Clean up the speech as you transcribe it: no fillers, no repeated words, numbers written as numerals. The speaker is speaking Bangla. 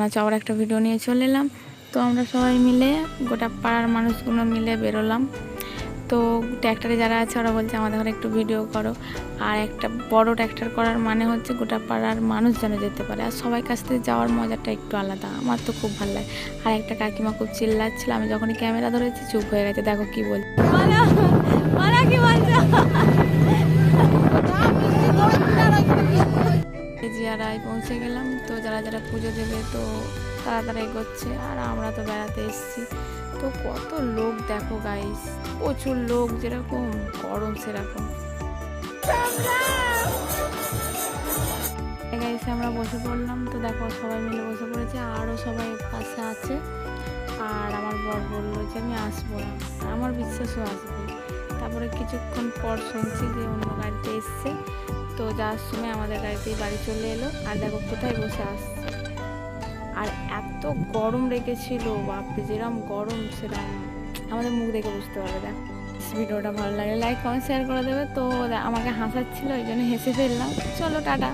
আছো? আবার একটা ভিডিও নিয়ে চলে এলাম। তো আমরা সবাই মিলে গোটা পাড়ার মানুষগুলো মিলে বেরোলাম। তো ট্র্যাক্টরে যারা আছে ওরা বলছে আমাদের ঘরে একটু ভিডিও করো। আর একটা বড় ট্র্যাক্টর করার মানে হচ্ছে গোটা পাড়ার মানুষ যেন যেতে পারে, আর সবাই কাছ থেকে যাওয়ার মজাটা একটু আলাদা। আমার তো খুব ভালো লাগে। আর একটা কাকিমা খুব চিল্লাচ্ছিল, আমি যখনই ক্যামেরা ধরেছি চুপ হয়ে গেছে। দেখো কি বলছে, জিয়ারায় পৌঁছে গেলাম। তো যারা যারা পুজো দেবে তো তাড়াতাড়ি এগোচ্ছে, আর আমরা তো বেড়াতে এসেছি। তো কত লোক দেখো গাইস, প্রচুর লোক, যেরকম গরম সেরকম। গাইস আমরা বসে পড়লাম। তো দেখো সবাই মিলে বসে পড়েছে, আরও সবাই পাশে আছে। আর আমার বর বললো যে আমি আসবো না, আমার বিশ্বাসও আসবে। তারপরে কিছুক্ষণ পর শুনছি যে অন্য গাড়িতে এসছে। তো যাওয়ার সময় আমাদের গাড়িতেই বাড়ি চলে এলো। আর দেখো কোথায় বসে আসছে, আর এত গরম রেখেছিল, বাপরে যেরকম গরম সেরকম আমাদের মুখ দেখে বুঝতে পারবে। দেখো ভিডিওটা ভালো লাগে লাইক কমেন্ট শেয়ার করে দেবে। তো আমাকে হাসাচ্ছিল, ওই জন্য হেসে ফেললাম। চলো টাটা।